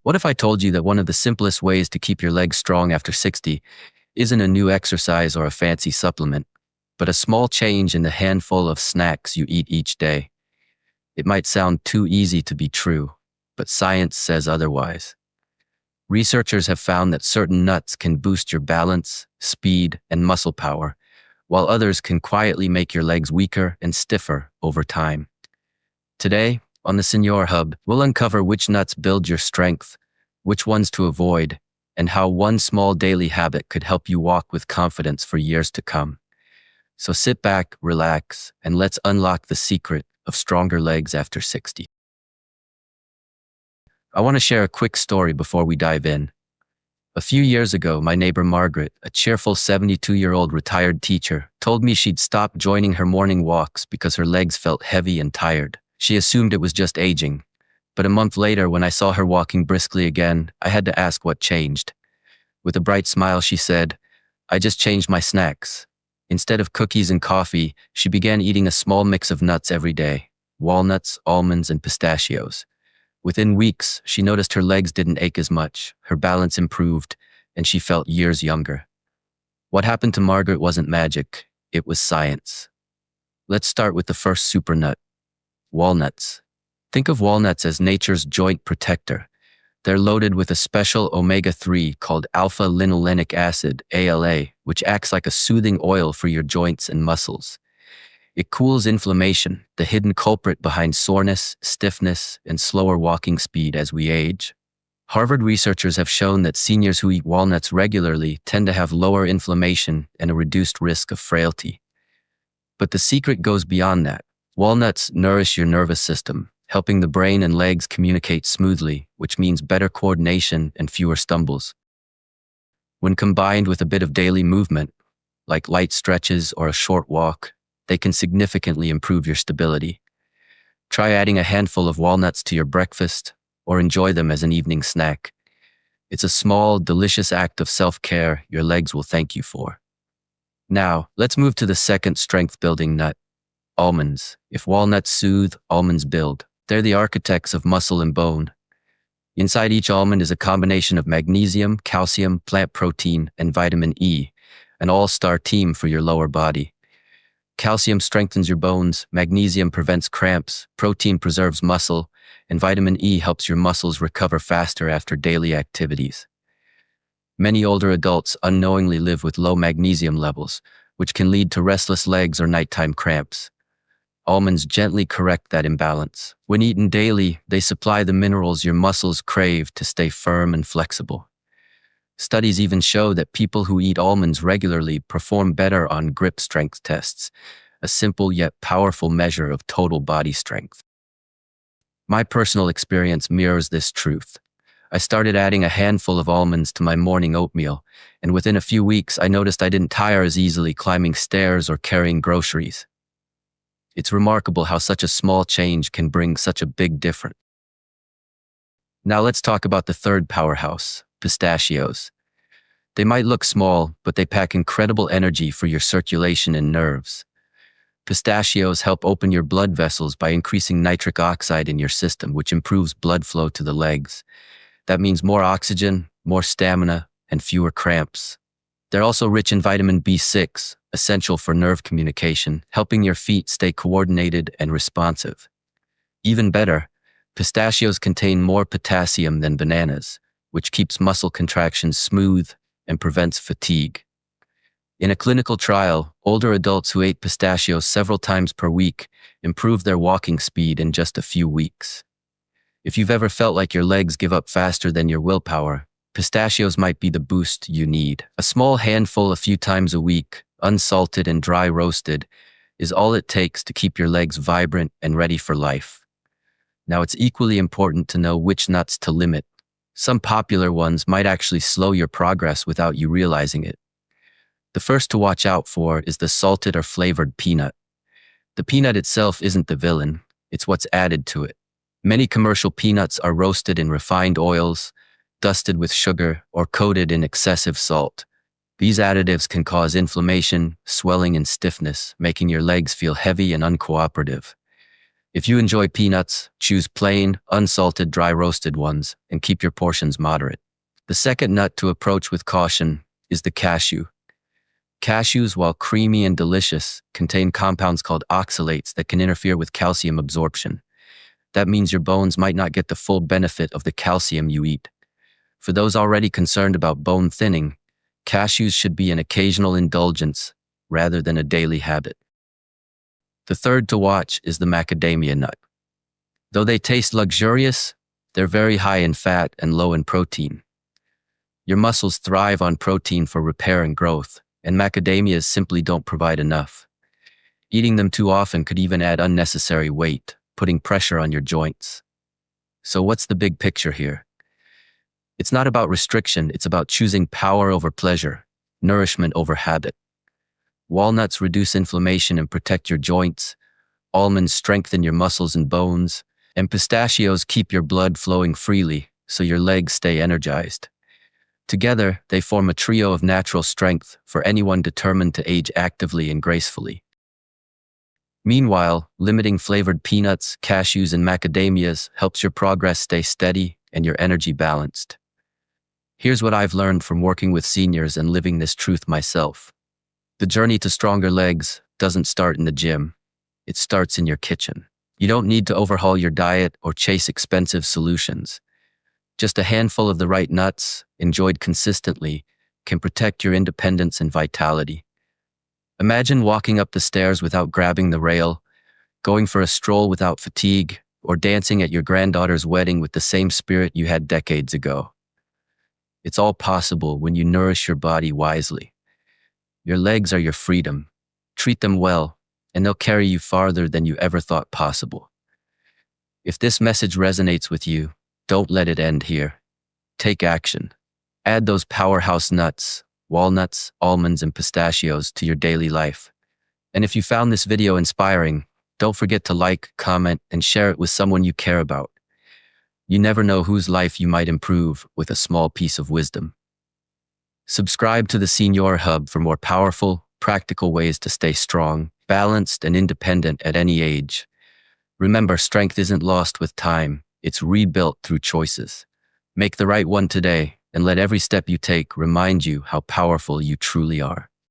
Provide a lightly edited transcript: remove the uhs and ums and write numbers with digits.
What if I told you that one of the simplest ways to keep your legs strong after 60 isn't a new exercise or a fancy supplement, but a small change in the handful of snacks you eat each day? It might sound too easy to be true, but science says otherwise. Researchers have found that certain nuts can boost your balance, speed, and muscle power, while others can quietly make your legs weaker and stiffer over time. Today, on the Seniore Hub, we'll uncover which nuts build your strength, which ones to avoid, and how one small daily habit could help you walk with confidence for years to come. So sit back, relax, and let's unlock the secret of stronger legs after 60. I want to share a quick story before we dive in. A few years ago, my neighbor Margaret, a cheerful 72-year-old retired teacher, told me she'd stopped joining her morning walks because her legs felt heavy and tired. She assumed it was just aging. But a month later, when I saw her walking briskly again, I had to ask what changed. With a bright smile, she said, "I just changed my snacks." Instead of cookies and coffee, she began eating a small mix of nuts every day: walnuts, almonds, and pistachios. Within weeks, she noticed her legs didn't ache as much, her balance improved, and she felt years younger. What happened to Margaret wasn't magic, it was science. Let's start with the first super nut: walnuts. Think of walnuts as nature's joint protector. They're loaded with a special omega-3 called alpha-linolenic acid, ALA, which acts like a soothing oil for your joints and muscles. It cools inflammation, the hidden culprit behind soreness, stiffness, and slower walking speed as we age. Harvard researchers have shown that seniors who eat walnuts regularly tend to have lower inflammation and a reduced risk of frailty. But the secret goes beyond that. Walnuts nourish your nervous system, helping the brain and legs communicate smoothly, which means better coordination and fewer stumbles. When combined with a bit of daily movement, like light stretches or a short walk, they can significantly improve your stability. Try adding a handful of walnuts to your breakfast, or enjoy them as an evening snack. It's a small, delicious act of self-care your legs will thank you for. Now, let's move to the second strength-building nut: almonds. If walnuts soothe, almonds build. They're the architects of muscle and bone. Inside each almond is a combination of magnesium, calcium, plant protein, and vitamin E, an all-star team for your lower body. Calcium strengthens your bones, magnesium prevents cramps, protein preserves muscle, and vitamin E helps your muscles recover faster after daily activities. Many older adults unknowingly live with low magnesium levels, which can lead to restless legs or nighttime cramps. Almonds gently correct that imbalance. When eaten daily, they supply the minerals your muscles crave to stay firm and flexible. Studies even show that people who eat almonds regularly perform better on grip strength tests, a simple yet powerful measure of total body strength. My personal experience mirrors this truth. I started adding a handful of almonds to my morning oatmeal, and within a few weeks I noticed I didn't tire as easily climbing stairs or carrying groceries. It's remarkable how such a small change can bring such a big difference. Now let's talk about the third powerhouse: pistachios. They might look small, but they pack incredible energy for your circulation and nerves. Pistachios help open your blood vessels by increasing nitric oxide in your system, which improves blood flow to the legs. That means more oxygen, more stamina, and fewer cramps. They're also rich in vitamin B6, essential for nerve communication, helping your feet stay coordinated and responsive. Even better, pistachios contain more potassium than bananas, which keeps muscle contractions smooth and prevents fatigue. In a clinical trial, older adults who ate pistachios several times per week improved their walking speed in just a few weeks. If you've ever felt like your legs give up faster than your willpower, pistachios might be the boost you need. A small handful a few times a week, unsalted and dry roasted, is all it takes to keep your legs vibrant and ready for life. Now, it's equally important to know which nuts to limit. Some popular ones might actually slow your progress without you realizing it. The first to watch out for is the salted or flavored peanut. The peanut itself isn't the villain, it's what's added to it. Many commercial peanuts are roasted in refined oils, dusted with sugar, or coated in excessive salt. These additives can cause inflammation, swelling, and stiffness, making your legs feel heavy and uncooperative. If you enjoy peanuts, choose plain, unsalted, dry roasted ones and keep your portions moderate. The second nut to approach with caution is the cashew. Cashews, while creamy and delicious, contain compounds called oxalates that can interfere with calcium absorption. That means your bones might not get the full benefit of the calcium you eat. For those already concerned about bone thinning, cashews should be an occasional indulgence rather than a daily habit. The third to watch is the macadamia nut. Though they taste luxurious, they're very high in fat and low in protein. Your muscles thrive on protein for repair and growth, and macadamias simply don't provide enough. Eating them too often could even add unnecessary weight, putting pressure on your joints. So what's the big picture here? It's not about restriction, it's about choosing power over pleasure, nourishment over habit. Walnuts reduce inflammation and protect your joints. Almonds strengthen your muscles and bones. And pistachios keep your blood flowing freely so your legs stay energized. Together, they form a trio of natural strength for anyone determined to age actively and gracefully. Meanwhile, limiting flavored peanuts, cashews, and macadamias helps your progress stay steady and your energy balanced. Here's what I've learned from working with seniors and living this truth myself. The journey to stronger legs doesn't start in the gym. It starts in your kitchen. You don't need to overhaul your diet or chase expensive solutions. Just a handful of the right nuts, enjoyed consistently, can protect your independence and vitality. Imagine walking up the stairs without grabbing the rail, going for a stroll without fatigue, or dancing at your granddaughter's wedding with the same spirit you had decades ago. It's all possible when you nourish your body wisely. Your legs are your freedom. Treat them well, and they'll carry you farther than you ever thought possible. If this message resonates with you, don't let it end here. Take action. Add those powerhouse nuts, walnuts, almonds, and pistachios to your daily life. And if you found this video inspiring, don't forget to like, comment, and share it with someone you care about. You never know whose life you might improve with a small piece of wisdom. Subscribe to the Seniore Hub for more powerful, practical ways to stay strong, balanced, and independent at any age. Remember, strength isn't lost with time, it's rebuilt through choices. Make the right one today, and let every step you take remind you how powerful you truly are.